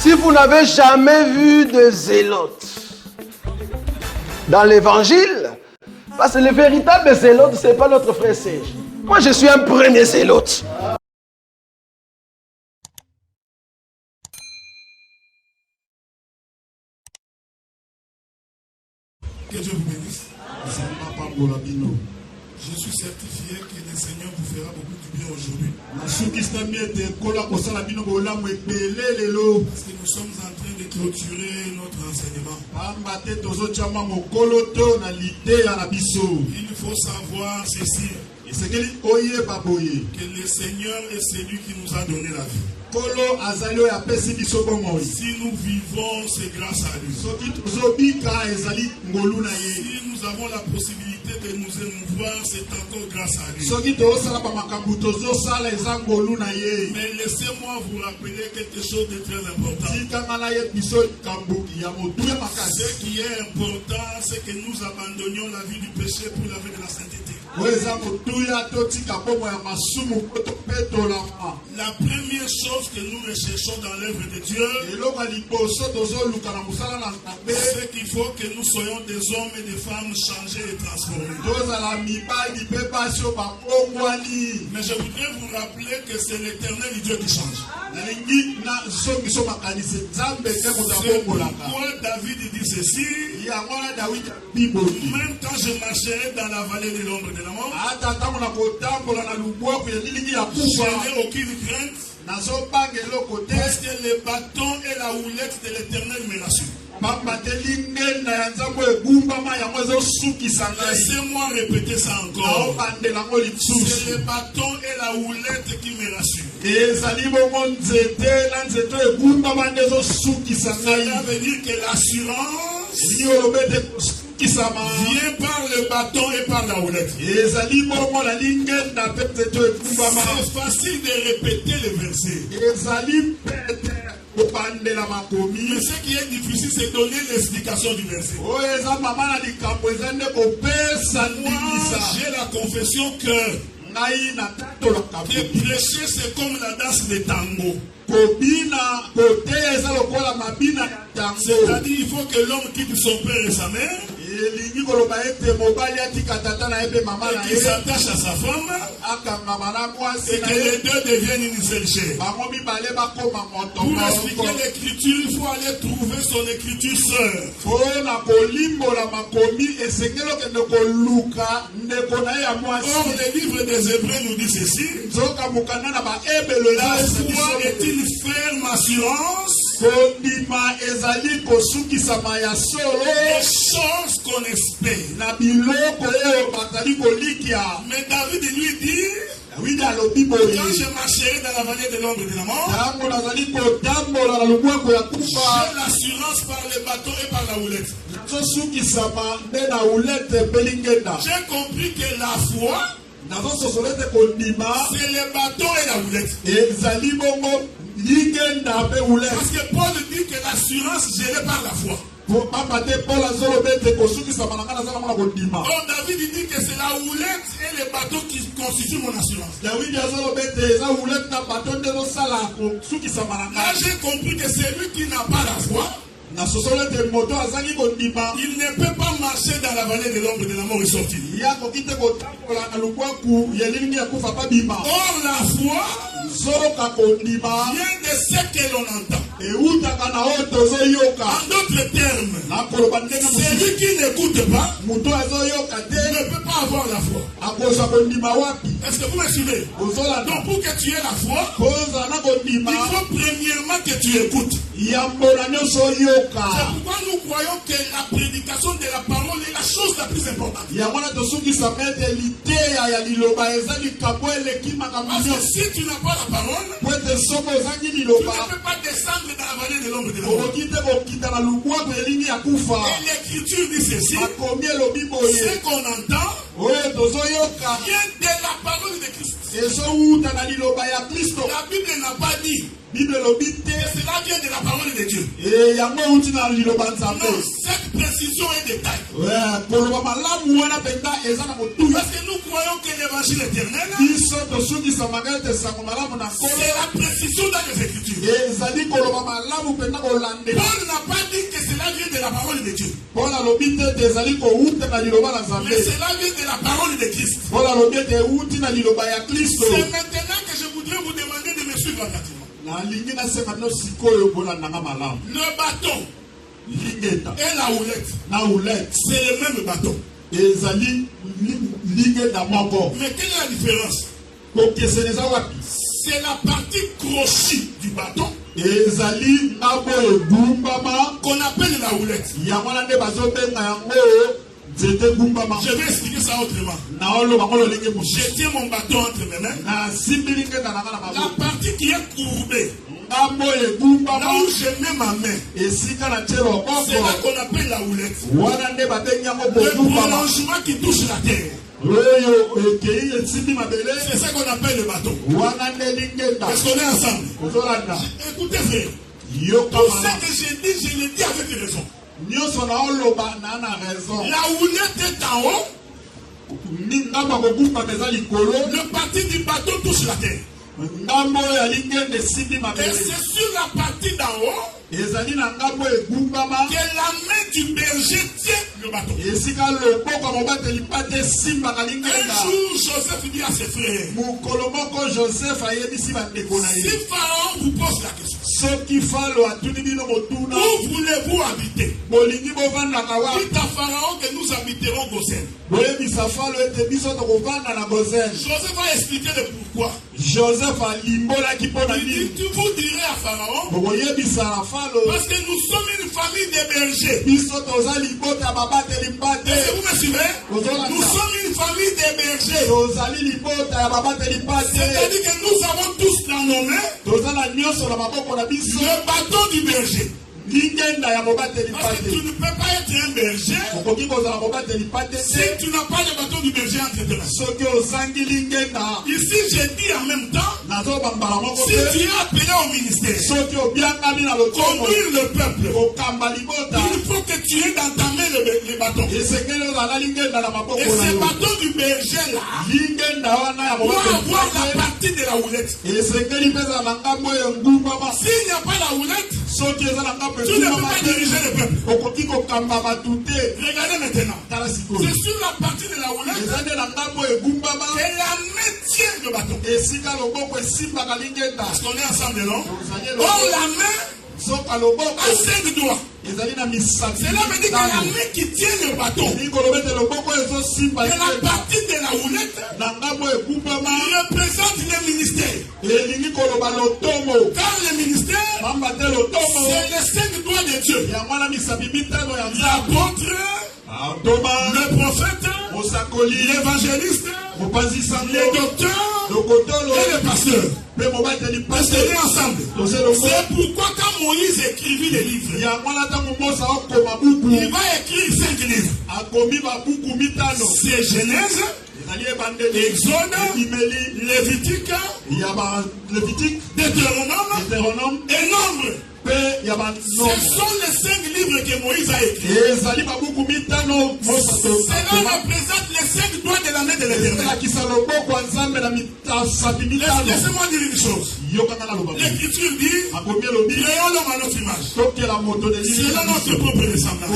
Si vous n'avez jamais vu de zélotes dans l'évangile, parce que le véritable zélote, ce n'est pas notre frère Serge. Moi, je suis un premier zélote. Que Dieu vous bénisse. Je suis certifié que le Seigneur vous fera beaucoup du bien aujourd'hui. Parce que nous sommes en train de clôturer notre enseignement. Il faut savoir ceci. Que le Seigneur est celui qui nous a donné la vie. Si nous vivons, c'est grâce à lui. Si nous avons la possibilité de nous émouvoir, c'est encore grâce à lui. Mais laissez-moi vous rappeler quelque chose de très important. Ce qui est important, c'est que nous abandonnions la vie du péché pour la vie de la sainteté. La première chose que nous recherchons dans l'œuvre de Dieu, c'est qu'il faut que nous soyons des hommes et des femmes changés et transformés. Mais je voudrais vous rappeler que c'est l'Éternel Dieu qui change. Pourquoi David dit ceci? Même quand je marcherai dans la vallée de l'ombre de la mort, je n'ai aucune crainte, parce que le bâton et la houlette de l'Éternel me rassurent. Laissez-moi répéter ça encore. C'est le bâton et la houlette qui me rassurent. Cela veut dire que l'assurance vient par le bâton et par la houlette. C'est facile de répéter le verset. Mais ce qui est difficile, c'est donner l'explication du verset. Moi, j'ai la confession que prêcher, c'est comme la danse de tango. C'est-à-dire il faut que l'homme quitte son père et sa mère et qu'il s'attache à sa femme et que les deux deviennent une seule chair. Pour expliquer l'écriture, il faut aller trouver son écriture sœur. Or, le livre des Hébreux nous dit ceci. La foi est une ferme assurance des choses qu'on espère. Mais David lui dit, quand je marcherai dans la vallée de l'ombre de la mort, j'ai l'assurance par le bâton et par la houlette. J'ai compris que la foi, c'est le bâton et la houlette. Parce que Paul dit que l'assurance gérée par la foi. Donc David dit que c'est la houlette et le bateau qui constituent mon assurance. Là j'ai compris que celui qui n'a pas la foi, il ne peut pas marcher dans la vallée de l'ombre de la mort et sortir. Or la foi vient de ce que l'on entend. En d'autres termes, celui qui n'écoute pas ne peut pas avoir la foi. Est-ce que vous me suivez? Donc pour que tu aies la foi, il faut premièrement que tu écoutes. C'est pourquoi nous croyons que la prédication de la parole est la chose la plus importante. Parce que si tu n'as pas la parole, tu ne peux pas descendre dans la vallée de l'ombre de la mort. Et l'écriture dit ceci, ce qu'on entend vient de la parole de Christ. La Bible n'a pas dit que cela vient de la parole de Dieu. Non, cette précision et détail. Parce que nous croyons que l'évangile éternel, c'est la précision dans les Écritures. Paul n'a pas dit que cela vient de la parole de Dieu. Mais cela vient de la parole de Christ. C'est maintenant que je voudrais vous demander de me suivre attentivement. Le bâton et la houlette, c'est le même bâton. Mais quelle est la différence? C'est la partie crochue du bâton qu'on appelle la houlette. Je vais expliquer ça autrement. Je tiens mon bâton entre mes mains. La partie qui est courbée, là où je mets ma main, c'est là qu'on appelle la houlette. Le prolongement qui touche la terre, c'est ça qu'on appelle le bâton. Est-ce qu'on est ensemble? Écoutez, frère, tout ce que j'ai dit, je l'ai dit avec raison. La houlette est en haut. Le parti du bâton touche la terre. Et c'est sur la partie d'en haut que la main du berger tient le bâton. Un jour, Joseph dit à ses frères, si Pharaon vous pose la question, où voulez-vous habiter? Dites à Pharaon que nous habiterons Goshen. Joseph va expliquer le pourquoi. Joseph a limbolaki pour lui. Vous direz à Pharaon, parce que nous sommes une famille de bergers. Est-ce que vous me suivez? Nous sommes une famille de bergers. C'est-à-dire que nous avons tous dans nos mains le bâton du berger. Parce que tu ne peux pas être un berger si tu n'as pas le bâton du berger entre tes mains. Ici, j'ai dit en même temps, si tu es appelé au ministère, conduire le peuple, il faut que tu aies dans ta main le bâton. Et ce bâton du berger-là doit avoir la partie de la houlette. S'il n'y a pas la houlette, tu ne peux pas diriger le peuple. Regardez maintenant. C'est sur la partie de la houlette que la main tient le bâton. Est-ce qu'on est ensemble, non? Or, la main a 5 doigts. Cela veut dire que la main qui tient le bâton et la partie de la houlette représente le ministère. Car le ministère, c'est les 5 doigts de Dieu. L'apôtre, le prophète, l'évangéliste, le docteur et le pasteur. Parce qu'on est ensemble. C'est pourquoi quand Moïse écrivit les livres, il va écrire 5 livres. C'est Genèse, Exode, Lévitique, Deutéronome et Nombre. Ce sont les 5 livres que Moïse a écrits. Cela représente les 5 doigts de la main de l'Éternel. Laissez-moi dire une chose. L'Écriture dit, créons l'homme à notre image. Selon notre propre ressemblance.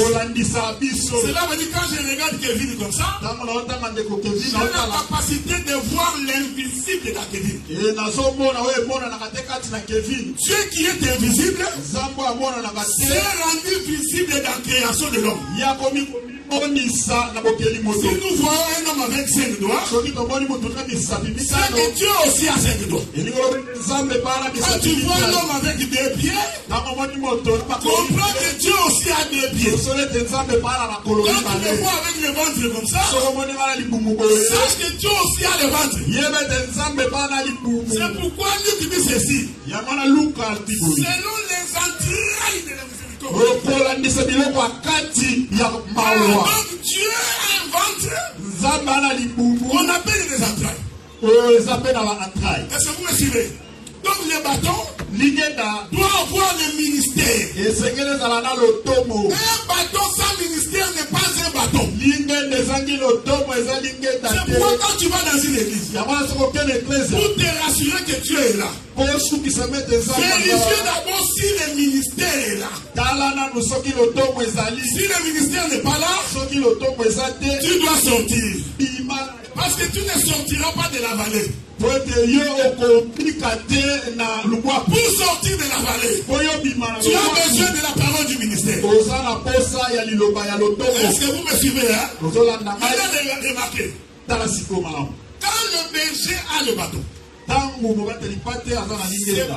Cela veut dire quand je regarde Kevin comme ça, j'ai la capacité de voir l'invisible dans Kevin. Dieu qui est invisible s'est rendu visible dans la création de l'homme. Si nous voyons un homme avec 5 doigts, c'est que Dieu aussi a 5 doigts. Quand tu vois un homme avec 2 pieds, comprends que Dieu aussi a 2 pieds. Quand tu le vois avec le ventre comme ça, sache que Dieu aussi a le ventre. C'est pourquoi Luc dit ceci. Selon les entrailles de la miséricorde. Donc Dieu a un ventre qu'on appelle les entrailles. Est-ce que vous me suivez? Donc le bâton doit avoir le ministère. Un bâton sans ministère pourquoi quand tu vas dans une église, pour te rassurer que Dieu est là, vérifiez d'abord si le ministère est là. Si le ministère n'est pas là, tu dois sortir. Parce que tu ne sortiras pas de la vallée. Pour sortir de la vallée, tu as besoin de la parole du ministère. Est-ce que vous me suivez, hein? Vous allez remarquer. Quand le berger a le bâton, c'est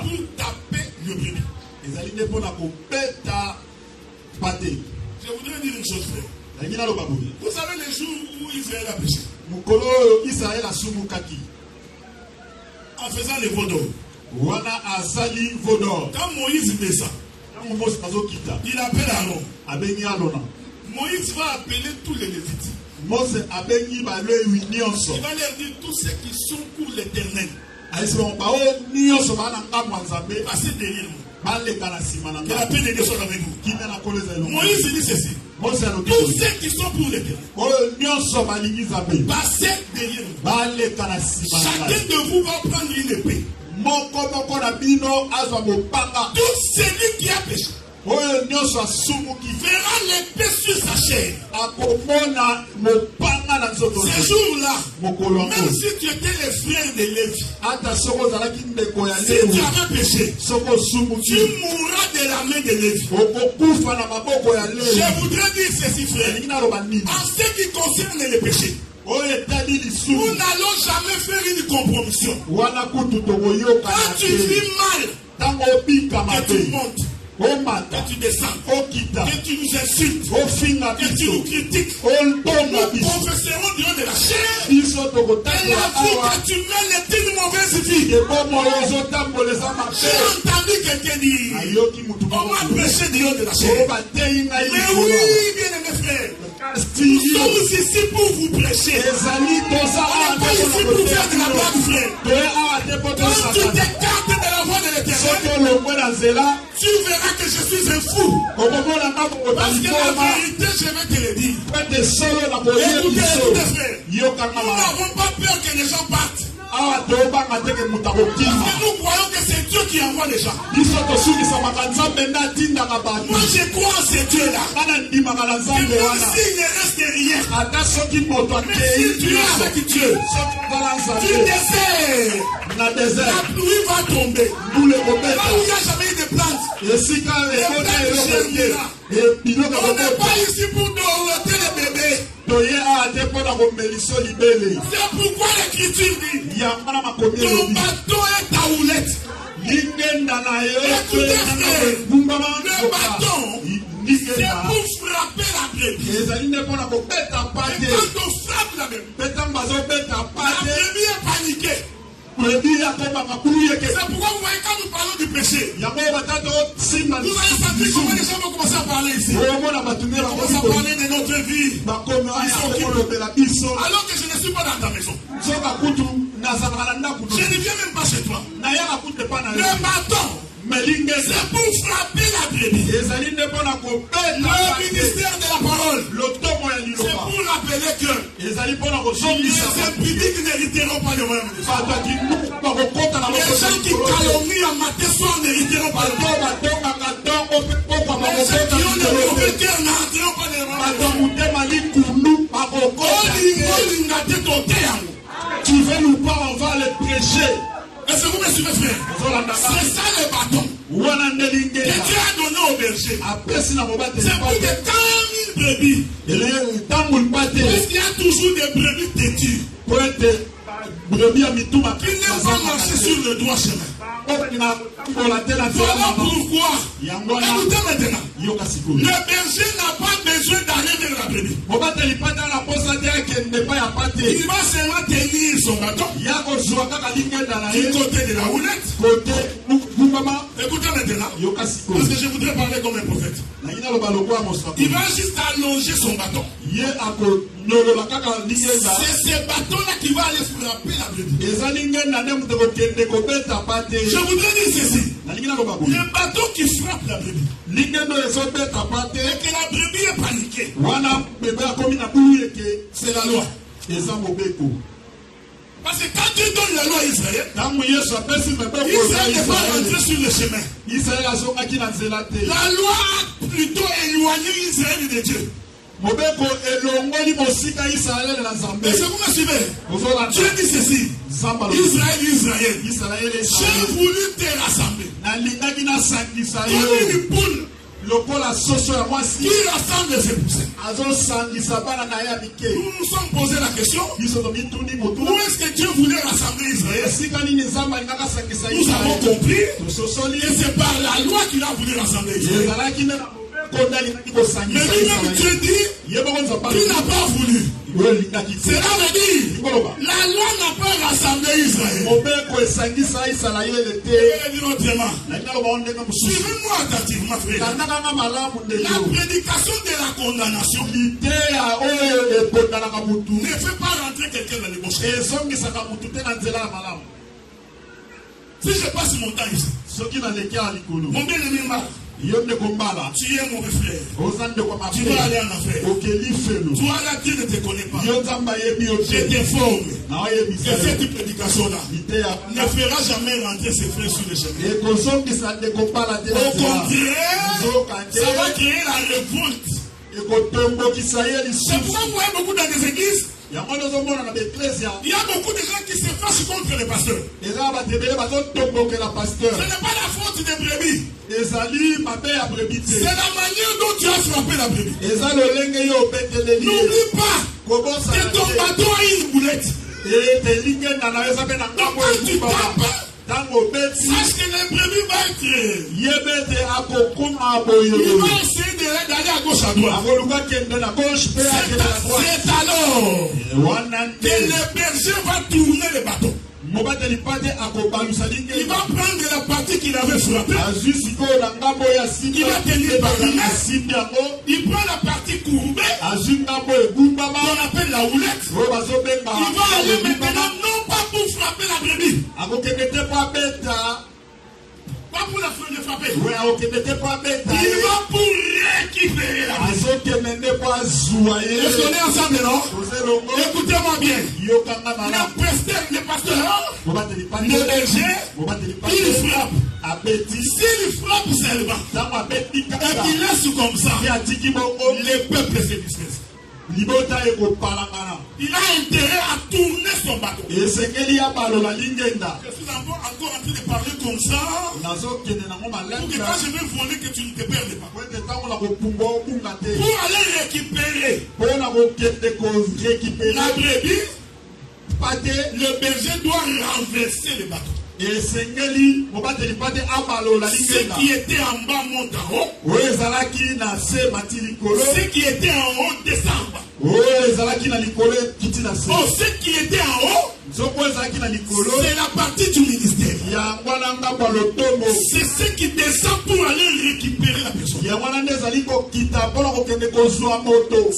pour taper le brebis. Je voudrais dire une chose, frère. Vous savez les jours où Israël a péché, en faisant les veaux d'or. Quand Moïse descend, il appelle Aaron. Moïse va appeler tous les Lévites. Il va leur dire tous ceux qui sont pour l'éternel. Passez derrière nous. Que la paix de Dieu soit avec vous. Moïse dit ceci. Tous ceux qui sont pour l'éternel, passez derrière nous. Chacun de vous va prendre une épée. Tout celui qui a péché verra l'épée sur sa chair. Ce jour-là, même si tu étais le frère de Lévi, si tu avais péché, tu mourras de la main de Lévi. Je voudrais dire ceci, frère. En ce qui concerne les péchés, nous n'allons jamais faire une compromission. Quand tu vis mal, que tu montes, que tu descends, que tu nous insultes, que tu nous critiques, nous confesserons du haut de la chair. Et la vie que tu mènes est une mauvaise vie. J'ai entendu quelqu'un dire, on m'a prêché du haut de la chair. Mais oui, bien aimé frère, nous sommes ici pour vous prêcher. On n'est pas ici pour faire de la blague, frère. Quand tu t'écartes de la voie de l'éternel, tu verras que je suis un fou. Parce que la vérité, je vais te le dire. Écoutez, frère. Nous n'avons pas peur que les gens partent. Parce que nous croyons que c'est Dieu qui envoie les gens. Moi, je crois en ce Dieu-là. Que même s'il ne reste rien, mais si tu es avec Dieu, tu désires, la pluie va tomber. Là où il n'y a jamais eu de plantes, les plantes germeront. On n'est pas ici pour dorloter les bébés. C'est pourquoi l'Écriture dit ton bâton est ta houlette. Écoutez, frère, le bâton, c'est pour frapper la brebis. Et quand on frappe la brebis, la brebis est paniquée. C'est pourquoi vous voyez quand nous parlons du péché, vous allez sentir comment les gens vont commencer à parler ici. Ils commencent à parler de notre vie. Alors que je ne suis pas dans ta maison. Je ne viens même pas chez toi. Le bâton, c'est pour frapper la brebis. Le ministère de la parole, c'est pour rappeler que les impudiques n'hériteront pas le royaume de Dieu. Les gens qui calomnient en matin n'hériteront pas le royaume. Les gens qui ont des mauvais cœurs n'hériteront pas le royaume. Tu veux nous pas, on va les prêcher. Est-ce que vous me suivez, frère? C'est ça le bâton que Dieu a donné au berger. C'est pour que quand une brebis, parce qu'il y a toujours des brebis têtues qui ne vont pas marcher sur le droit chemin. Voilà pourquoi, écoutez maintenant, le berger n'a pas besoin d'aller vers la brebis. Il va seulement tenir son bâton du côté de la houlette. Écoutez maintenant, parce que je voudrais parler comme un prophète. Il va juste allonger son bâton. C'est ce bâton-là qui va aller frapper la brebis. Je voudrais dire ceci. Le bâton qui frappe la brebis, et que la brebis est paniquée, c'est la la loi. Et ça mobeko. Parce que quand Dieu donne la loi à Israël, Israël n'est pas rentré sur le chemin. La loi a plutôt éloigné Israël de Dieu. Mobeko elongoli mosika Israël na Nzambe. Est-ce que vous me suivez? Dieu dit ceci. Israël. J'ai voulu te rassembler. Comme une poule qui rassemble ses poussins. Nous nous sommes posé la question. Où est-ce que Dieu voulait rassembler Israël? Nous avons compris. Et c'est par la loi qu'il a voulu rassembler Israël. Mais lui-même Dieu dit qu'il n'a pas voulu. Cela veut dire la loi n'a pas rassemblé Israël. Suivez-moi attentivement, frère. La prédication de la condamnation ne fait pas rentrer quelqu'un dans les bouches. Si je passe mon temps ici, mon bien-aimé Marc, tu es mon frère. Tu vas aller en affaire. Toi là, Dieu ne te connaît pas. Je t'informe. Et cette prédication-là ne fera jamais rentrer ses frères sur le chemin. Au contraire, ça va créer la révolte. C'est pourquoi vous voyez beaucoup dans les églises. Il y a beaucoup de gens qui se fâchent contre les pasteurs. Ce n'est pas la faute des brebis. C'est la manière dont tu as frappé la brebis. N'oublie pas que ton bateau a une boulette. Donc quand tu tapes, sache que les brebis vont être. Il va essayer d'aller à gauche, à droite. C'est alors que le berger va tourner le bateau. Il va prendre la partie qu'il avait frappée. Il va tenir par la main. Il prend la partie courbée qu'on appelle la houlette. Il va aller maintenant non pas pour frapper la brebis. Pas pour la frapper. Il va pour récupérer la brebis. Est-ce qu'on est ensemble, non? Écoutez-moi bien. Le pasteur, le berger, il frappe. S'il frappe seulement et qu'il laisse comme ça, les peuples se dispersent. Il a intérêt à tourner son bateau. Je suis encore en train de parler comme ça pour que quand je vais voler que tu ne te perdes pas. Pour aller récupérer la brebis, le berger doit renverser le bateau. Ce qui était en bas monte en haut. Ce qui était en haut descend en bas. Ce qui était en haut, c'est la partie du ministère. C'est ce qui descend pour aller récupérer la personne.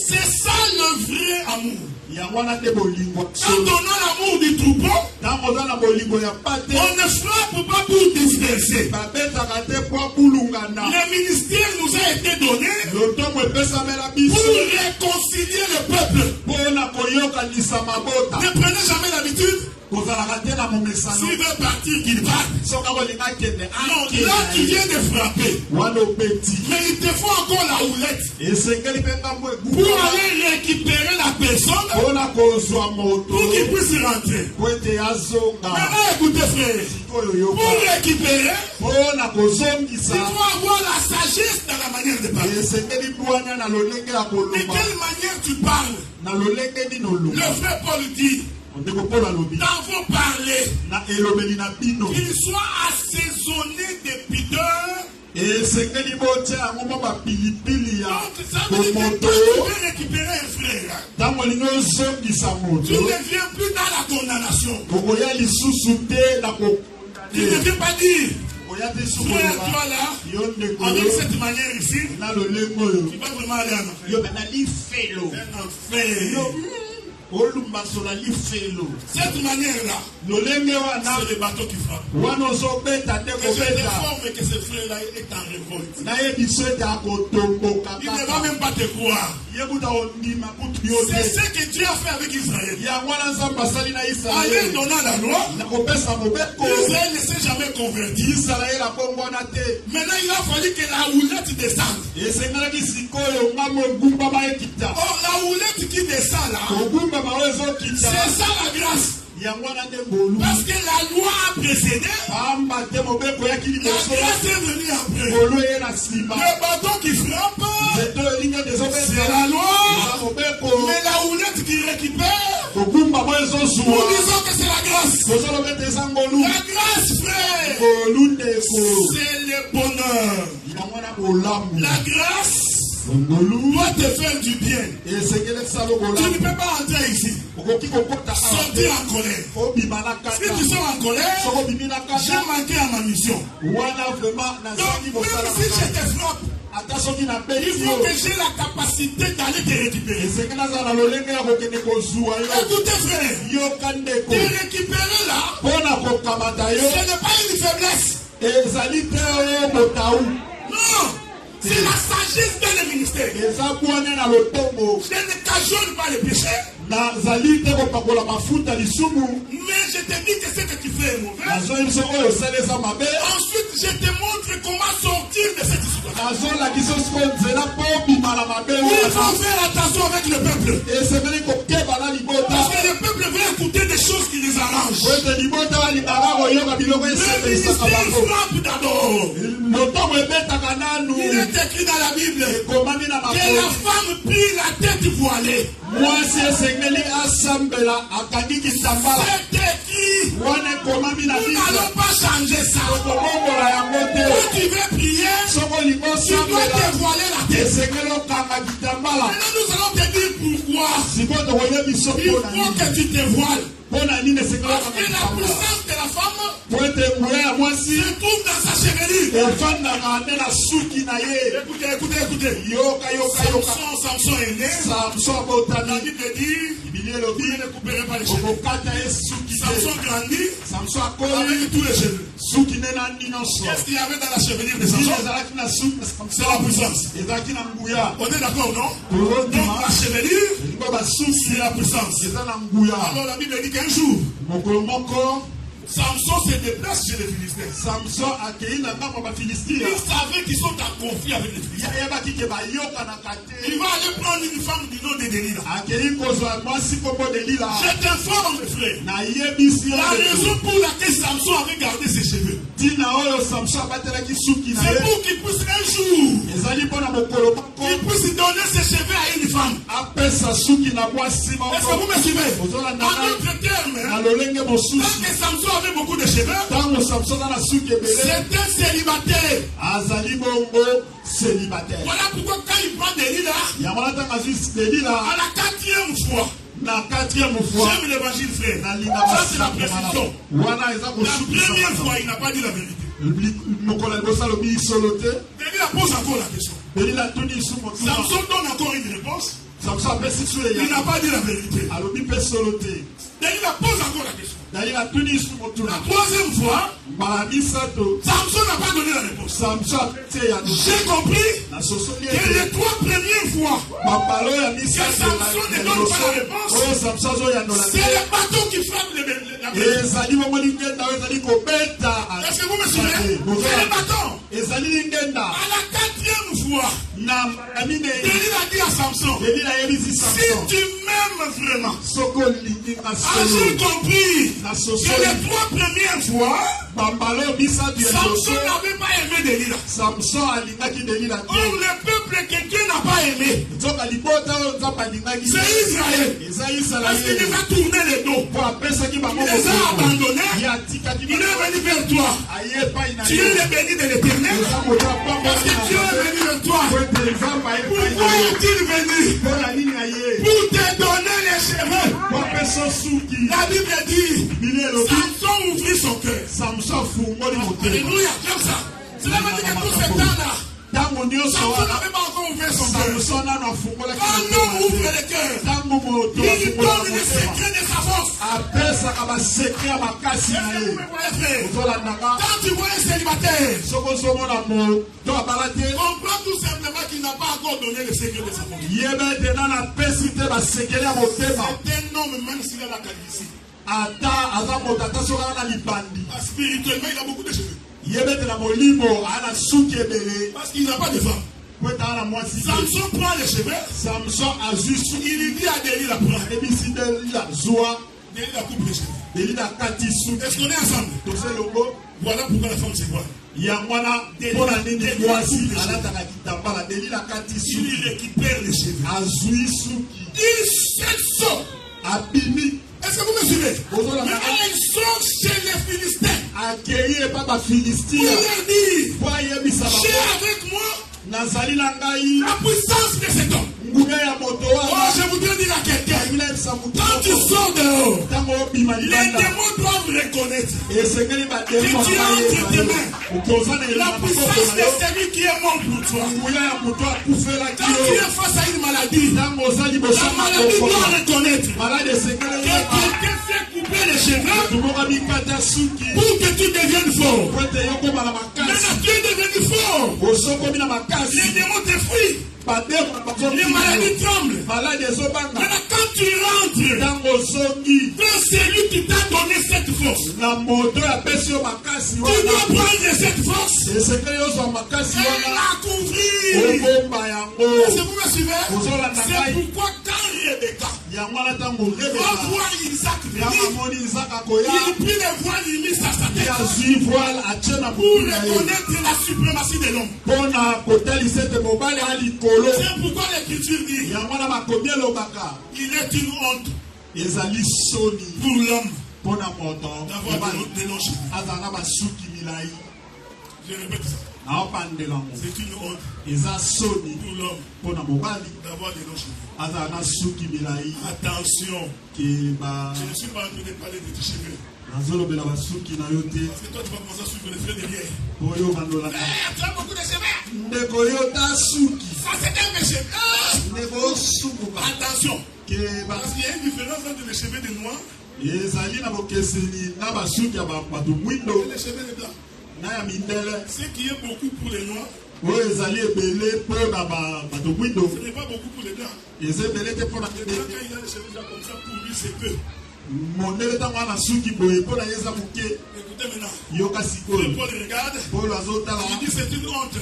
C'est ça le vrai amour. En donnant l'amour du troupeau, on ne frappe pas pour disperser. Le ministère nous a été donné pour réconcilier le peuple. Ne prenez jamais l'habitude. S'il veut partir, qu'il parte. Non, là tu viens de frapper. Mais il te faut encore la houlette pour aller récupérer la personne pour qu'il puisse rentrer. Maintenant écoutez frère, pour récupérer, il faut avoir la sagesse dans la manière de parler. De quelle manière tu parles? Le frère Paul dit dans vos parler, qu'il soit assaisonné de pudeur. Donc ça veut dire que quand tu veux récupérer un frère, tu ne viens plus dans la condamnation. Tu ne viens pas dire frère, toi là, avec cette manière ici, tu vas vraiment aller en enfer. Cette manière-là, c'est le bateau qui frappe. Et je déforme que ce frère-là est en révolte. Il ne va même pas te croire. C'est ce que Dieu a fait avec Israël. En lui donnant la loi, Israël ne s'est jamais converti. Maintenant, il a fallu que la houlette descende. Or, la houlette qui descend là, c'est ça la grâce. Parce que la loi a précédé, la grâce est venue après. Le bateau qui frappe, c'est la loi, mais la houlette qui récupère, nous disons que c'est la grâce. La grâce, frère, c'est le bonheur. La grâce doit te faire du bien. Tu ne peux pas entrer ici, sortir en colère. Si tu sors en colère, j'ai manqué à ma mission. Donc, même si je te frappe, il faut que j'ai la capacité d'aller te récupérer. Écoutez, frère, te récupérer là, ce n'est pas une faiblesse. Non! C'est la sagesse dans le ministère. Je ne cajolle pas les péchés. Mais je te dis que ce que tu fais est mauvais. Ensuite, je te montre comment sortir de cette situation. Il faut faire attention avec le peuple. Parce que le peuple veut écouter des choses qui les arrangent. Le ministère frappe d'abord. Il est écrit dans la Bible que la femme plie la tête voilée. C'est écrit. Nous n'allons pas changer ça. Quand tu veux prier, tu dois te voiler la tête. Maintenant, nous allons te dire pourquoi. Il faut que tu te voiles. Parce que la puissance de la femme se trouve dans sa chevelure. Écoutez. Samson est né. La Bible dit, il ne couperait pas les cheveux. Samson grandit avec tous les cheveux. Qu'est-ce qu'il y avait dans la chevelure de Samson? C'est la puissance. On est d'accord, non? Donc la chevelure, c'est la puissance. Alors la Bible dit qu'un jour, Samson se déplace chez les Philistins. Il savait qu'ils sont en conflit avec les Philistins. Il va aller prendre une femme du nom de Délila. Je t'informe, frère. La raison pour laquelle Samson avait gardé ses cheveux, c'est pour qu'il puisse un jour, qu'il puisse donner ses cheveux à une femme. Est-ce que vous me suivez? En d'autres termes, tant que Samson avait beaucoup de cheveux, c'est un célibataire. Voilà pourquoi quand il prend Délila, à la 4e fois, j'aime l'évangile, frère. Ça, c'est la précision. La première fois, il n'a pas dit la vérité. Délila pose encore la question. Samson donne encore une réponse. Il n'a pas dit la vérité. Délila pose encore la question. La 3e fois, Samson n'a pas donné la réponse. J'ai compris que les 3 premières fois que Samson ne donne pas la réponse, c'est le bateau qui frappe la mer. Est-ce que vous me suivez? C'est le bateau. À la 4e fois, Délila dit à Samson, si tu m'aimes vraiment, as-tu compris que les 3 premières fois, Samson n'avait pas aimé Délila. Or le peuple que Dieu n'a pas aimé, c'est Israël. Parce qu'il les a tourné les dos, il les a abandonnés, il est venu vers toi. Tu es le béni de l'Éternel, parce que Dieu est venu vers toi. Pourquoi est-il venu? Pour te donner les cheveux. La Bible dit, Samson ouvrit son cœur. Alléluia, comme ça. Cela veut dire que tout ce temps-là, Samson n'avait pas encore ouvert son cœur. Quand l'homme ouvre le cœur, il donne le secret de sa force. Est-ce que vous me voyez faire? Quand tu vois un célibataire, comprends tout simplement qu'il n'a pas encore donné le secret de sa force. C'est un homme, même s'il a la calvitie. Spirituellement, il a beaucoup de cheveux. Parce qu'il n'a pas de femme. Samson prend les cheveux. Il dit à Delilah, Delilah coupe les cheveux. Est-ce qu'on est ensemble? Voilà pourquoi la femme c'est quoi? Il récupère les cheveux. Il sort. Est-ce que vous me suivez? Mais ils sont chez les Philistins. Pour leur dire, j'ai avec moi la puissance de cet homme. Oh, je voudrais dire à quelqu'un, quand tu sors dehors, les démons doivent reconnaître que tu as entre tes mains la puissance de celui qui est mort pour toi. Quand tu es face à une maladie, la maladie doit reconnaître que quelqu'un fait couper les cheveux pour que tu deviennes fort. Maintenant tu es devenu fort. Les démons te fuient. Les maladies tremblent. Maintenant quand tu rentres dans celui qui t'a donné cette force, tu dois prendre cette force et la couvrir. Est-ce que vous me suivez? C'est pourquoi quand Rebecca va voir Isaac venir, il prit les voiles, il mit ça à sa tête pour reconnaître la suprématie de l'homme. C'est pourquoi l'Écriture dit il est une honte pour l'homme d'avoir de longs cheveux. Je répète ça. C'est une honte pour l'homme d'avoir de longs cheveux. Attention, je ne suis pas en train de parler de tes cheveux. Parce que toi tu vas commencer à suivre les frères derrière. Tu as beaucoup de cheveux. Ça c'est un péché. Attention. Parce qu'il y a une différence entre les cheveux de noir et les cheveux de blanc. Ce qui est beaucoup pour les noirs, ce n'est pas beaucoup pour les blancs. Les blancs, quand il a les cheveux comme ça, pour lui c'est peu. Écoutez maintenant, Paul regarde, il dit c'est une honte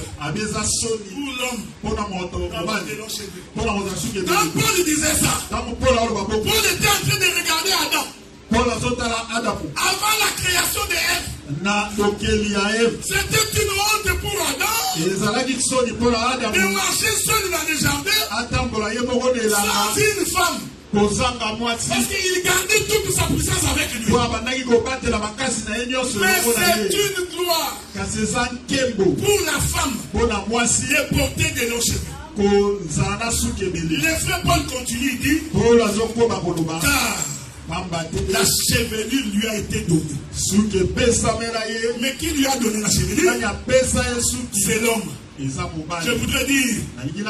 pour l'homme d'avoir des longs cheveux. Quand Paul disait ça, Paul était en train de regarder Adam. Avant la création de Ève, c'était une honte pour Adam de marcher seul dans le jardin sans une femme. Parce qu'il gardait toute sa puissance avec lui. Mais c'est une gloire pour la femme de porter de longs cheveux. Le frère Paul continue, il dit car la chevelure lui a été donnée. Mais qui lui a donné la chevelure? C'est l'homme. Je voudrais dire,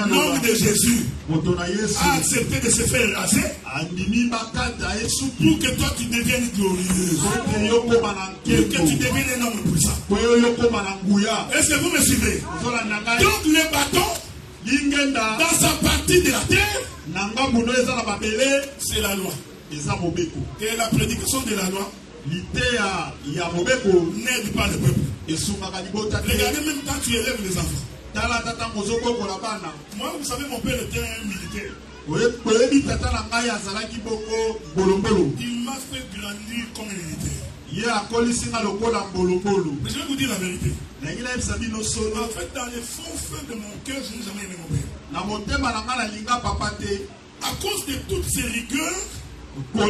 l'homme de Jésus a accepté de se faire raser pour que toi tu deviennes glorieux, pour que tu deviennes un homme puissant. Est-ce que vous me suivez? Donc le bâton, dans sa partie de la terre, c'est la loi. Et la prédication de la loi n'aide pas le peuple. Regardez même quand tu élèves les enfants. Moi, vous savez, mon père était un militaire. Il m'a fait grandir comme un militaire. Mais je vais vous dire la vérité. En fait, dans les fonds de mon cœur, je n'ai jamais aimé mon père. À cause de toutes ces rigueurs, je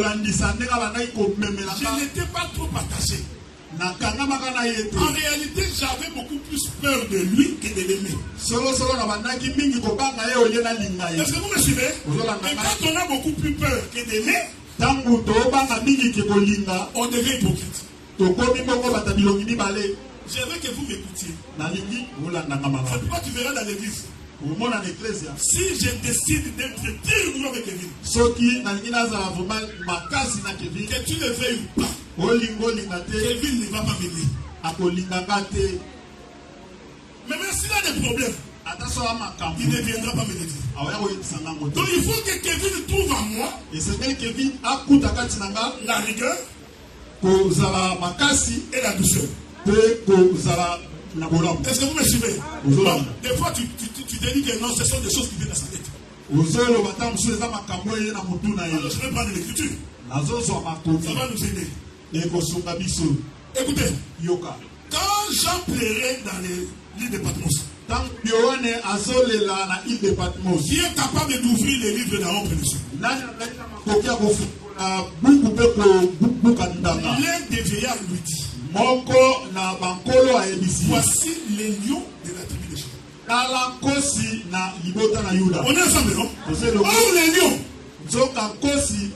n'étais pas trop attaché. En réalité, j'avais beaucoup plus peur de lui que de l'aimer. Est-ce que vous me suivez? Et quand on a beaucoup plus peur que d'aimer, on devient hypocrite. Je veux que vous m'écoutiez. C'est pourquoi tu verras dans l'église. Si je décide d'être très dur avec Kevin, que tu le veuilles ou pas, Kevin ne va pas m'aider. Mais même s'il a des problèmes, il ne viendra pas me le dire. Donc il faut que Kevin trouve en moi la rigueur et la douceur. Est-ce que vous me suivez? Donc, des fois tu te dis que non, ce sont des choses qui viennent à sa tête. Alors, je vais prendre l'écriture. Ça va nous aider. Écoutez, quand Jean plairait dans l'île de Patmos, qui est capable d'ouvrir les livres d'Aaron Prédessus? L'un des vieillards lui dit, voici les lions de la tribu de Juda. On est ensemble, non? Or les lions,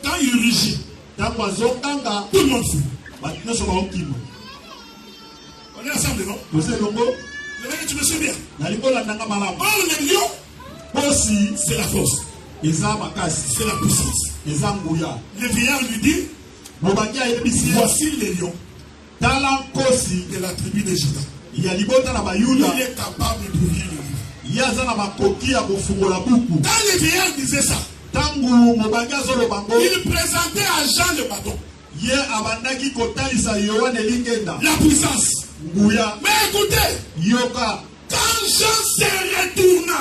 quand ils rugissent, tout le monde fuit. On est ensemble, non? Le mec, tu me suis bien. Or les lions, c'est la force, c'est la puissance. Le vieillard lui dit, voici les lions de la tribu de Juda. Il est capable d'ouvrir le livre. Quand le vieillard disait ça, il présentait à Jean le bâton, la puissance. Mais écoutez, quand Jean se retourna,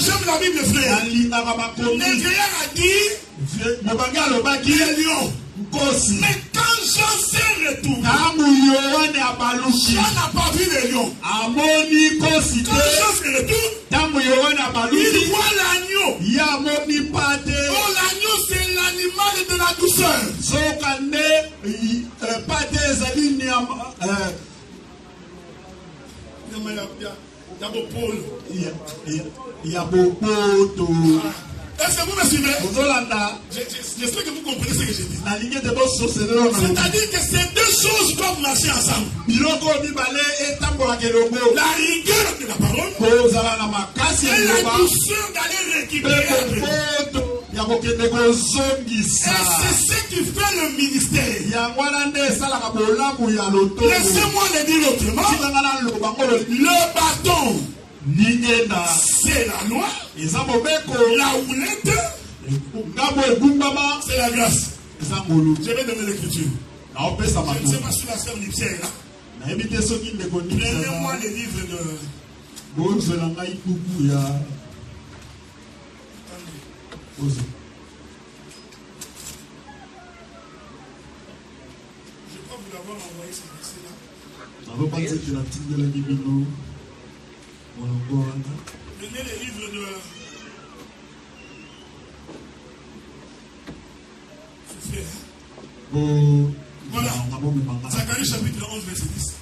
j'aime la Bible, frère. Le vieillard a dit les lions. Mais quand Jean s'est retourné, Jean n'a pas vu les lions. Quand Jean se retourne, il voit l'agneau. Oh, l'agneau, c'est l'animal de la douceur. Est-ce que vous me suivez? J'espère que vous comprenez ce que je dis. C'est-à-dire que ces deux choses doivent marcher ensemble. La rigueur de la parole et la douceur d'aller récupérer après. Et c'est ce qui fait le ministère. Laissez-moi le dire autrement. Le bâton, c'est la loi. La houlette, c'est la grâce. Je vais donner l'écriture. Je ne sais pas si la sœur Lipsière est là. Prenez-moi les livres de... Je crois vous l'avoir envoyé ce verset-là. Prenez les livres de... Voilà. Zacharie chapitre 11, verset 10.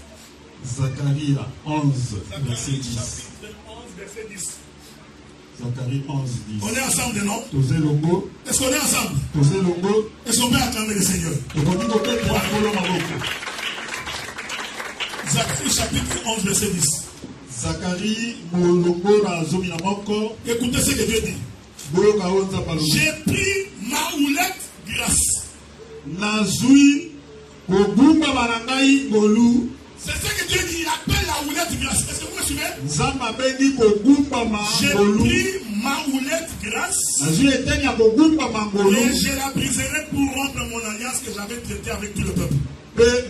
Zacharie 11, verset 10. Chapitre 11, verset 10. Zacharie 11, 10. On est ensemble, non? Est-ce qu'on est ensemble? Est-ce qu'on peut acclamer le Seigneur? Zacharie chapitre 11, verset 10. Zacharie molongo na zomi na moko. Écoutez ce que Dieu dit. J'ai pris ma houlette grâce. Nazui kobumba barangai golu. C'est ce que Dieu dit. Il appelle la houlette grâce. Est-ce que vous me suivez? Zamba beni kobumba ma golu. J'ai pris ma houlette grâce. Nazui etenya kobumba ma golu. Et je la briserai pour rompre mon alliance que j'avais traitée avec tout le peuple. J'ai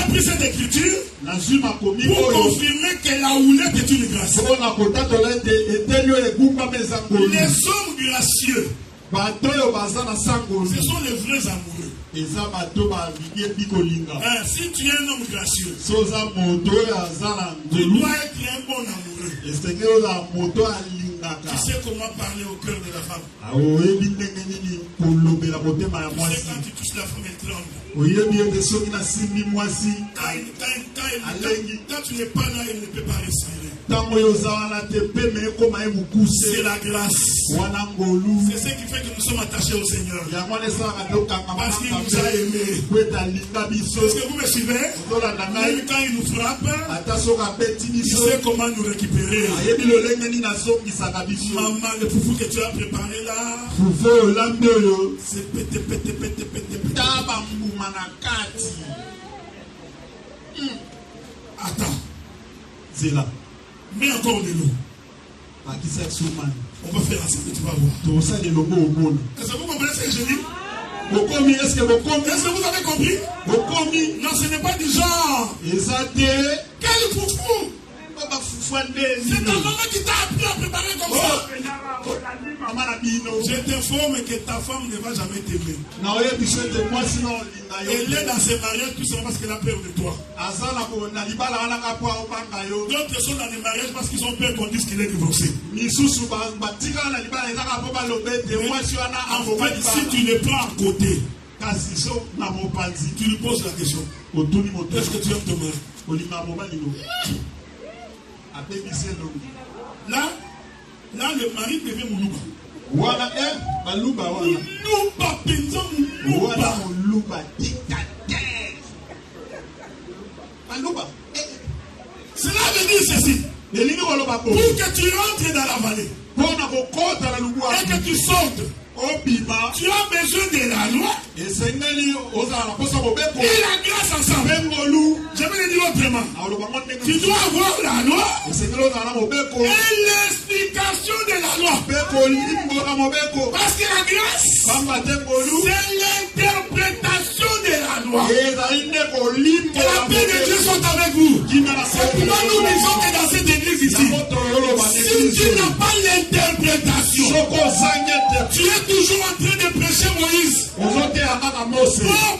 pris cette écriture pour confirmer que la houlette est une grâce. Les hommes gracieux, ce sont les vrais amoureux. Si tu es un homme gracieux, tu dois être un bon amoureux. Tu sais comment parler au cœur de la femme. Tu sais quand tu touches la femme, elle tremble. Quand quand tu n'es pas là, il ne peut pas respirer. C'est la grâce. C'est ce qui fait que nous sommes attachés au Seigneur. Parce qu'il nous a aimés. Est-ce que vous me suivez? Même quand il nous frappe, il sait comment nous récupérer. Maman, le foufou que tu as préparé là, c'est pété. Attends. C'est là. Mets encore de l'eau. On va faire ensemble, tu vas voir. Est-ce que vous comprenez ce que je dis? Est-ce que vous avez compris? Non, ce n'est pas du genre. Quel foufou! C'est ta maman qui t'a appris à préparer comme ça. Je t'informe que ta femme ne va jamais t'aimer. Elle est dans ses mariages tout simplement parce qu'elle a peur de toi. D'autres sont dans les mariages parce qu'ils ont peur qu'on dise qu'il est divorcé. En fait, si tu le prends à côté, tu lui poses la question. Est-ce que tu aimes ton mari? Là, le mari devient Moulouba. Moulouba, Penza, Moulouba. Cela veut dire ceci. Pour que tu rentres dans la vallée et que tu sortes, tu as besoin de la loi et la grâce ensemble. Je vais le dire autrement. Tu dois avoir la loi et l'explication de la loi. Parce que la grâce, c'est l'interprétation de la loi. Que la paix de Dieu soit avec vous. C'est pourquoi nous disons que dans cette église ici, si tu n'as pas l'interprétation, tu es toujours en train de prêcher Moïse.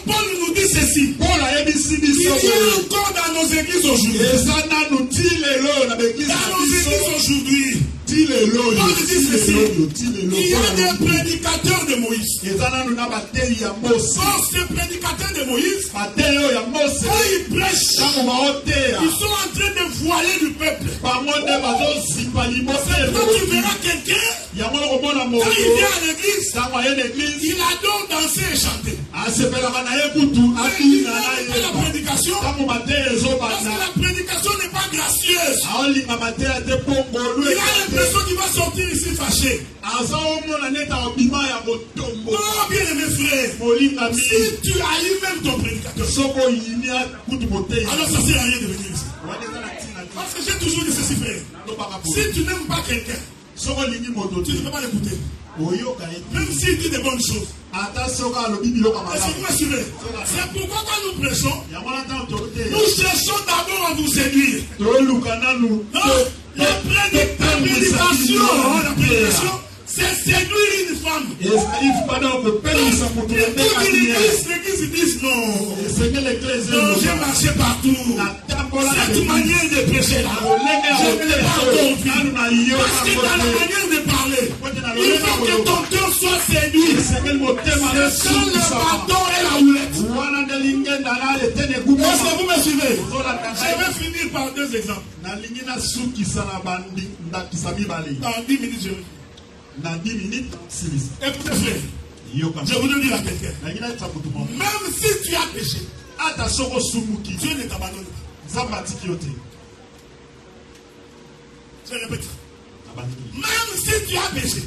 Paul nous dit ceci. Il y a encore dans nos églises aujourd'hui. Il y a des prédicateurs de Moïse. Or, ces prédicateurs de Moïse, quand ils prêchent, ils sont en train de voiler du peuple. Quand tu verras quelqu'un, quand il vient à l'église, il adore danser et chanter. Il n'a pas la prédication, parce que la prédication n'est pas gracieuse. Il a l'impression qu'il va sortir ici fâché. Oh, bien aimé frère, si tu haïs même ton prédicateur, alors ça sert à rien de venir ici. Parce que j'ai toujours dit ceci, frère. Si tu n'aimes pas quelqu'un, tu ne peux pas l'écouter. Même s'il dit de bonnes choses. Est-ce que vous me suivez? C'est pourquoi quand nous prêchons, nous cherchons d'abord à vous séduire. La prédication, c'est séduire une femme. L'église dit non. J'ai marché partout. Cette manière de prêcher là, je ne l'ai pas compris. Parce que dans la manière de parler, il faut que ton cœur soit séduit. C'est quand le bâton et la houlette. Est-ce que vous me suivez? Je vais finir par deux exemples. Dans 10 minutes, je vais. Dans 10 minutes, écoutez frère, je voudrais dire à quelqu'un, même si tu as péché, Dieu ne t'abandonne pas. Je répète, même si tu as péché,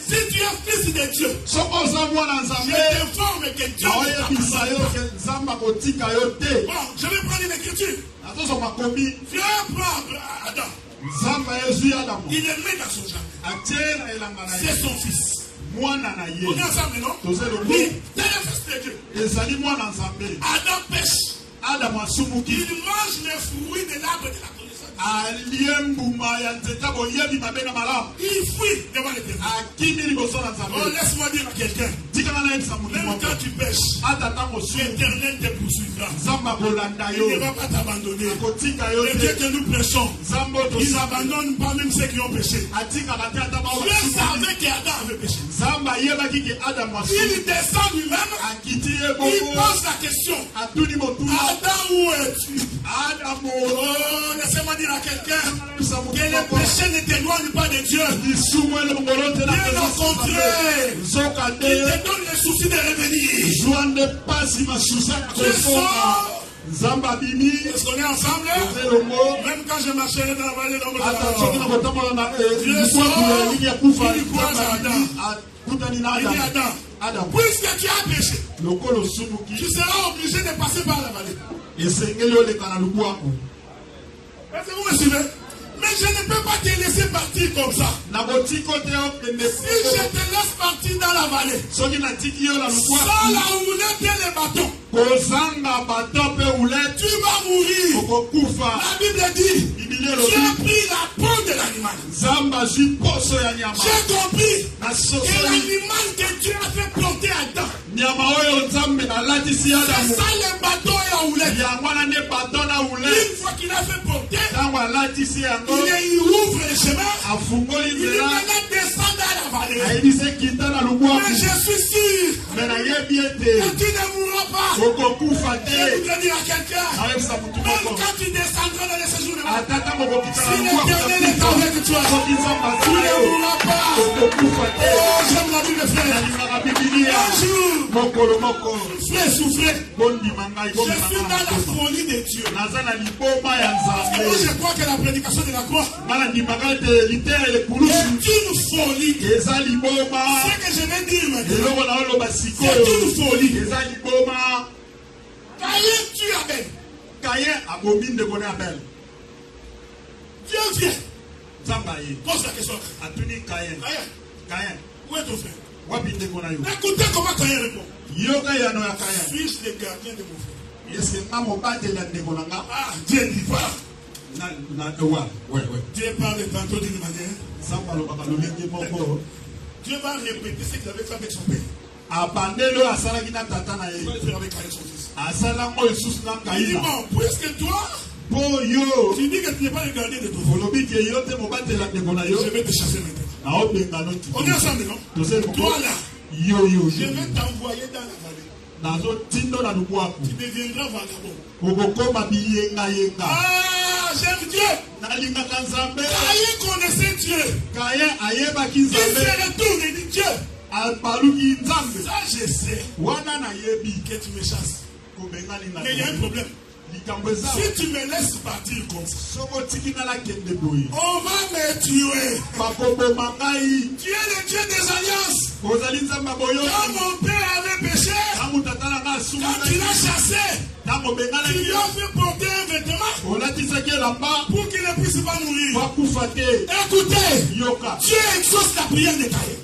si tu es fils de Dieu, je t'informe que Dieu ne t'abandonne pas. Bon, je vais prendre une écriture. Viens prendre Adam. Il est né dans son jardin. C'est son fils. On est ensemble, non? Oui, c'est le fils de Dieu. Adam pêche. Il mange les fruits de l'arbre de la connaissance. Il fuit devant l'éternel. Oh, laisse-moi dire à quelqu'un. Même quand tu pêches, l'éternel te poursuivra. Il ne va pas t'abandonner. Le Dieu que nous prêchons, il n'abandonne pas même ceux qui ont péché. Dieu savait qu'Adam avait péché. Il descend lui-même. Il pose la question. Adam, Où es-tu? Oh, laissez-moi dire à quelqu'un que le péché ne t'éloigne pas de Dieu. Bien au contraire, il te donne le souci de revenir. Tu sors. Est-ce qu'on est ensemble? Même quand je marcherai dans la vallée d'ombre de la mort, Dieu sort, il croise Adam. Puisque tu as péché, tu seras obligé de passer par la vallée. Est-ce que vous me suivez? Mais je ne peux pas te laisser partir comme ça. Si je te laisse partir dans la vallée, sans la houlette et les bâtons, tu vas mourir. La Bible dit, tu as pris la peau de l'animal. J'ai compris que l'animal que Dieu a fait planter à Adam, c'est ça le bâton et la houlette. Une fois qu'il a fait planter, il ouvre le chemin, il est maintenant descend dans la vallée. Mais je suis sûr que tu ne mourras pas. Je voudrais dire à quelqu'un, même quand tu descendras dans les séjours de mort, si l'Éternel est avec toi, tu ne mourras pas. Oh, j'aime la Bible, frère. Un jour, frère souffrait. Je suis dans la folie de Dieu. Moi, je crois que la prédication de la croix est une folie. Ce que je vais dire maintenant, c'est une folie. Caïn tue Abel. Dieu vient. Pose la question. Caïn, où est ton frère? Écoutez comment Caïn répond. Fils de gardien de mon frère. Ah, Dieu dit pas. Dieu parle tantôt d'une manière. Dieu va répéter ce qu'il avait fait avec son père. Il va le faire avec son fils. Il dit bon, puisque toi, tu dis que tu n'es pas le gardien de ton frère, je vais te chasser maintenant. On est ensemble, non? Toi là, je vais t'envoyer dans la vallée. Tu deviendras vagabond. Ah, j'aime Dieu. Caïn connaissait Dieu. Il se retourne et dit Dieu. Ça je sais que tu me chasses. Mais il y a un problème. Si tu me laisses partir comme ça, on va me tuer. Tu es le Dieu des alliances. Quand mon père avait péché, quand tu l'as chassé, tu lui as fait porter un vêtement pour qu'il ne puisse pas mourir. Écoutez, Dieu exauce la prière de Caïn.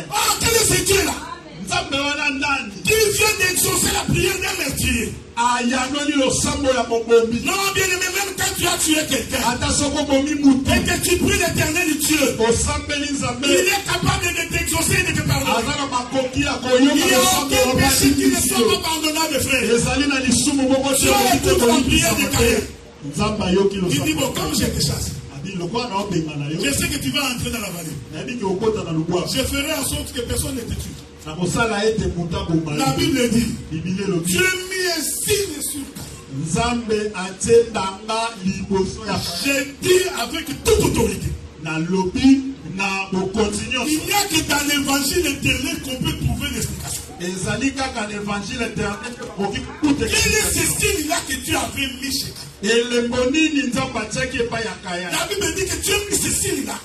Oh, quel est ce Dieu là? Qui vient d'exaucer la prière d'un meurtrier. Non, bien aimé, même quand tu as tué quelqu'un et que tu pries l'Éternel Dieu, il est capable de t'exaucer et de te pardonner. Il n'y a aucun péché qui ne soit pas pardonnable, frère. Tu as écouté la prière de Caïn. Il dit bon, comme je te chasse, je sais que tu vas entrer dans la vallée. Je ferai en sorte que personne ne te tue. La Bible dit, Dieu mit un signe sur Caïn. J'ai dit avec toute autorité. Il n'y a que dans l'évangile éternel qu'on peut trouver l'explication. Quel est ce signe-là que Dieu avait mis chez Caïn? La Bible dit que Dieu a mis ce signe-là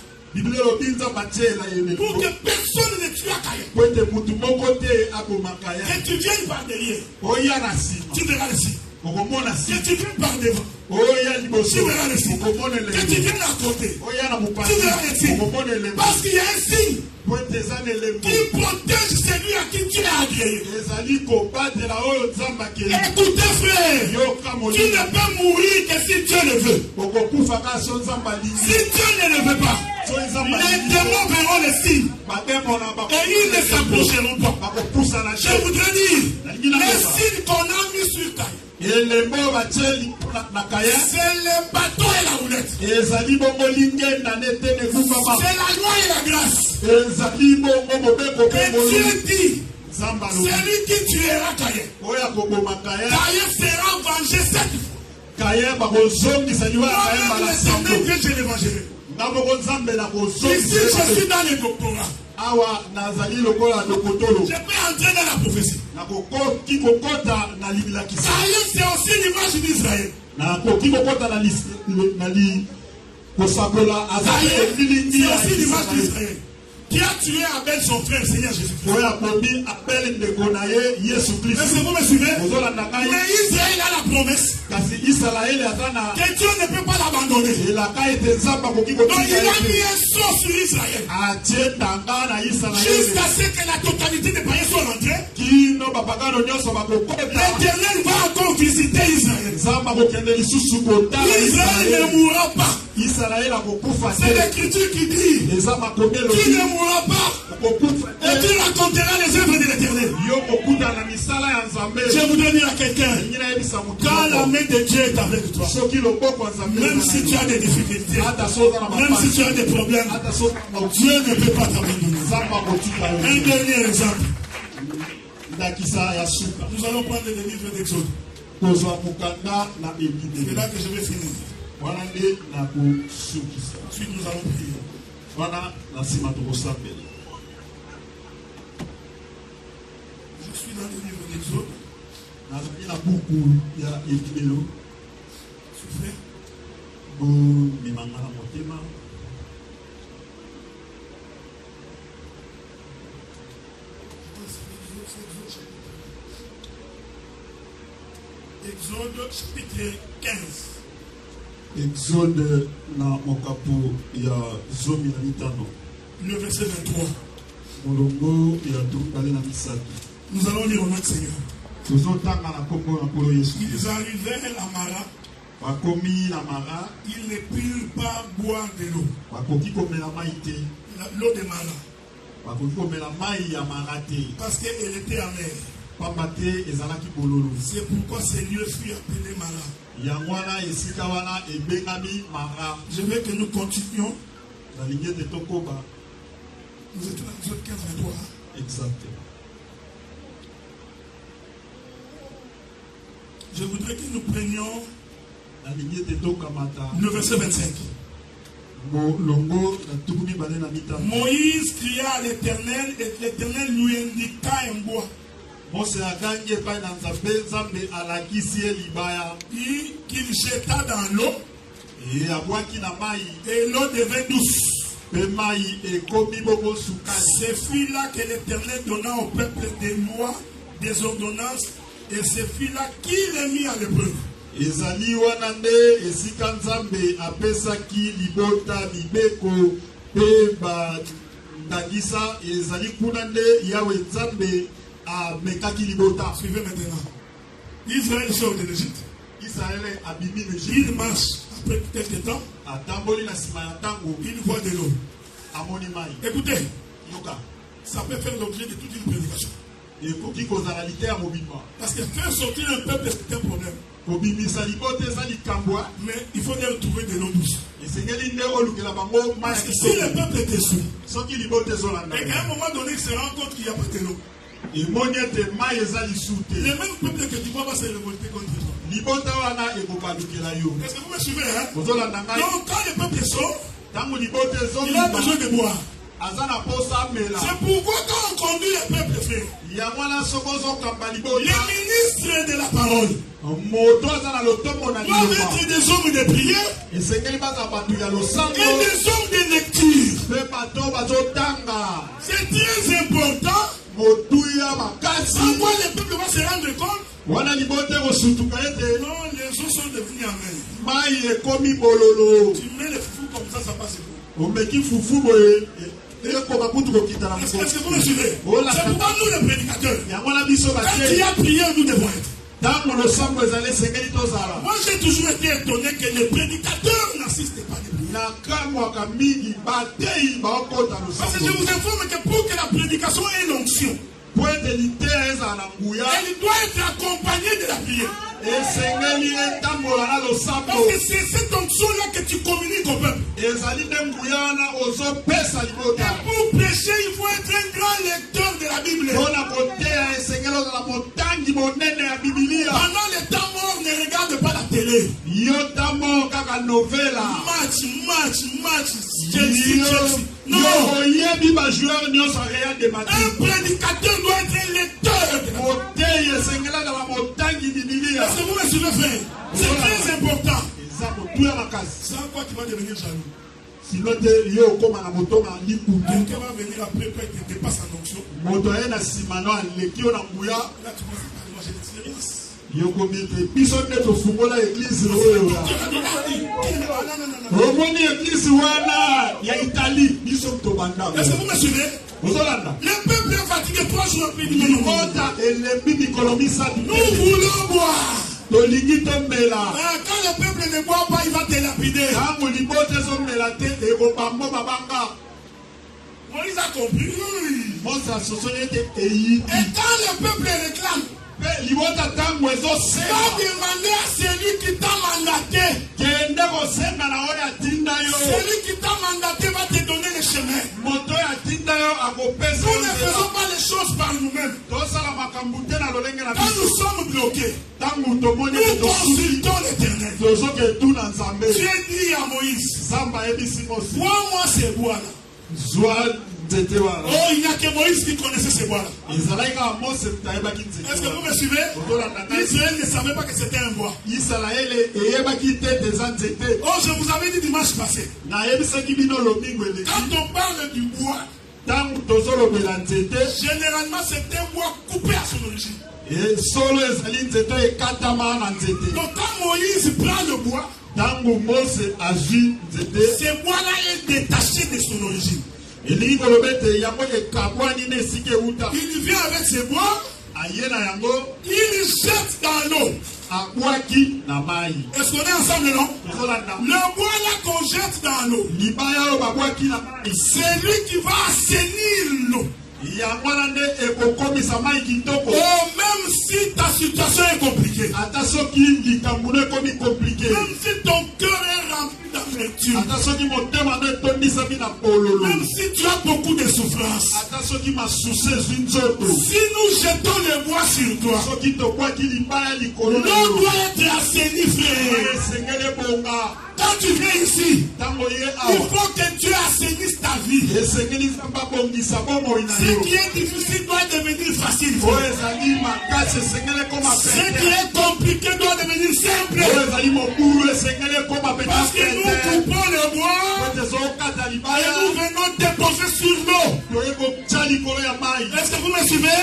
pour que personne ne tue Caïn. Que tu viennes par derrière, tu verras le signe. Que tu viennes par devant, tu verras le signe. Que tu viennes à côté, tu verras le signe. Parce qu'il y a un signe qui protège celui à qui Dieu a agréé. Écoutez frère, tu ne peux mourir que si Dieu le veut. Si Dieu ne le veut pas, les démons verront les signes et ils ne s'approcheront pas. Je voudrais dire, les signes qu'on a mis sur Caïn, c'est le bâton et la houlette. C'est la loi et la grâce. Et Dieu dit, Celui qui tuera Caïn. Caïn sera vengé 7 fois. Moi, l'Éternel, que je l'évangélisme. Ici, je suis dans les doctorats. Je peux entrer dans la prophétie. Caïn, c'est aussi l'image d'Israël. C'est aussi l'image d'Israël. Qui a tué Abel, son frère, Seigneur Jésus-Christ. Est-ce que vous me suivez? Mais Israël a la promesse que Dieu ne peut pas l'abandonner. Donc il a mis un sort sur Israël jusqu'à ce que la totalité des païens soit rentrée. L'Éternel va encore visiter Israël. Israël ne mourra pas. C'est l'Écriture qui dit tu ne mourras pas et tu raconteras les œuvres de l'Éternel. Je voudrais dire à quelqu'un, quand la main de Dieu est avec toi, même si tu as des difficultés, même si tu as des problèmes, Dieu ne peut pas t'abandonner. Un dernier exemple. Nous allons prendre le livre d'Exode. C'est là que je vais finir. Ensuite, nous allons prier. Je suis dans le livre d'Exode. Souffrez. Exode chapitre 15. Exode na mokapo ya zomi na mitano. Le verset 23. Molongo ya tukale na misatu. Nous allons lire au nom du Seigneur. Ils arrivèrent à Mara. Ils ne purent pas boire de l'eau. L'eau de Mara. Parce qu'elle était amère. C'est pourquoi ce lieu fut appelé Mara. Je veux que nous continuions. Nous étions dans Exode 15, 23. Exactement. Je voudrais que nous prenions le verset 25. Moïse cria à l'Éternel et l'Éternel lui indiqua un bois. Qu'il jeta dans l'eau et l'eau devint douce. Ce fut là que l'Éternel donna au peuple des lois, des ordonnances, et ce fut là qu'il les mit à l'épreuve. Ezali wanande esika nzambe apesaki libota libeko pe ba ndagisa ezali kunande yawe nzambe amekaki libota. Suivez maintenant. Israël sort de l'Égypte. Israël abimi l'Égypte. Il marche après quelques temps. Atamboli na sima ya tango. Il voit de l'eau. Amoni mai. Écoutez. Yoka. Ça peut faire l'objet de toute une prédication. Et pour qui cause la réalité à mobilement. Parce que faire sortir un peuple c'est un problème. Mais il faut bien trouver de l'eau douce. Parce que si le peuple était sous, et qu'à un moment donné il se rend compte qu'il n'y a pas de l'eau, le même peuple que tu vois va se révolter contre toi. Est-ce que vous me suivez, hein? Donc quand le peuple est sort, il a besoin de boire. C'est pourquoi quand on conduit le peuple fait, les ministres de la parole doivent être des hommes de prière et des hommes de lecture. C'est très important. Pourquoi le peuple va se rendre compte? Non, les eaux sont devenues amères. Tu mets les foufous comme ça passe beaucoup. Est-ce que vous me suivez? C'est pourquoi nous les prédicateurs, quand il y a prière, nous devons être. Moi j'ai toujours été étonné que les prédicateurs n'assistent pas des prières. Parce que je vous informe que pour que la prédication ait l'onction, elle doit être accompagnée de la prière. Parce que c'est cette onction-là que tu communiques au peuple. Et pour prêcher, il faut être un grand lecteur de la Bible. Pendant les temps morts, ne regarde pas la télé. Match. Chelsea. Non. Un prédicateur doit être un lecteur. Est-ce que vous me suivez, frère? C'est très important. Sans quoi tu vas devenir jaloux. Sinon, quelqu'un va venir après, te dépasse en onction. Là, tu commences à parler, moi j'ai l'expérience. Est-ce que vous me suivez? Le peuple est fatigué 3 jours après. Nous voulons boire. Quand le peuple ne boit pas, il va te lapider. Moïse a compris. Et quand le peuple réclame, va demander à celui qui t'a mandaté. Celui qui t'a mandaté va te donner le chemin. Nous ne faisons pas les choses par nous-mêmes. Quand nous sommes bloqués, nous consultons l'Éternel. Dieu dit à Moïse, vois-moi ces bois-là. Oh, il n'y a que Moïse qui connaissait ces bois-là. Est-ce que vous me suivez? Israël ne savait pas que c'était un bois. Oh, je vous avais dit dimanche passé. Quand on parle du bois, généralement c'est un bois coupé à son origine. Donc quand Moïse prend le bois, ce bois-là est détaché de son origine. Il vient avec ses bois, il jette dans l'eau. Est-ce qu'on est ensemble, non? Le bois là qu'on jette dans l'eau, c'est lui qui va assainir l'eau. Oh, même si ta situation est compliquée, même si ton cœur est rempli d'amertume, même si tu as beaucoup de souffrance, si nous jetons le bois sur toi, l'eau doit être assainie, frère. Quand tu viens ici, il faut que tu assainisses ta vie. Ce qui est difficile doit devenir facile. Ce qui est compliqué doit devenir simple. Parce que nous coupons le bois et nous venons déposer sur l'eau. Est-ce que vous me suivez?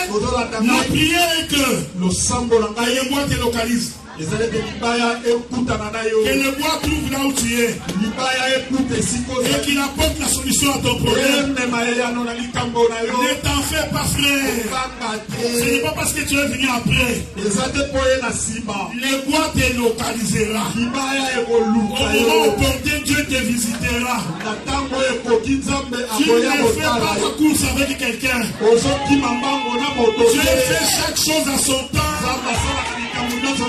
La prière est que le bois te localise. Que le bois trouve là où tu es. Et qu'il apporte la solution à ton problème. Ne t'en fais pas, frère. Ce n'est pas parce que tu es venu après. Le bois te localisera. Au moment opportun, Dieu te visitera. Tu ne fais pas la course avec quelqu'un. Dieu fait chaque chose à son temps.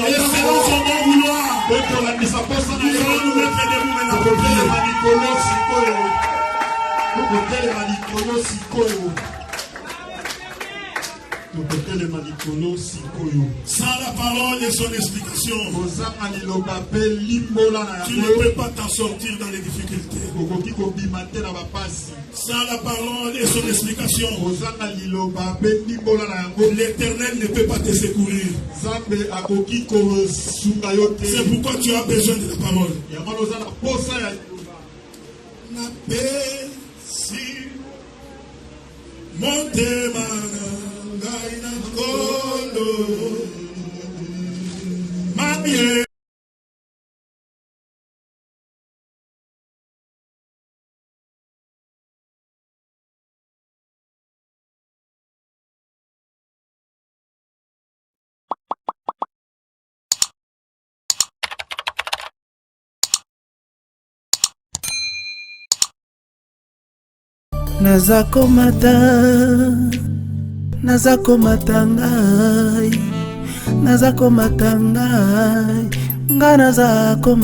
Et selon son bon vouloir, nous allons nous mettre debout maintenant. Sans la parole et son explication, tu ne peux pas t'en sortir dans les difficultés. Sans la parole et son explication, l'Éternel ne peut pas te secourir. C'est pourquoi tu as besoin de la parole. La paix, si monte ma bien. Nazakomata ngai, nga nazakoma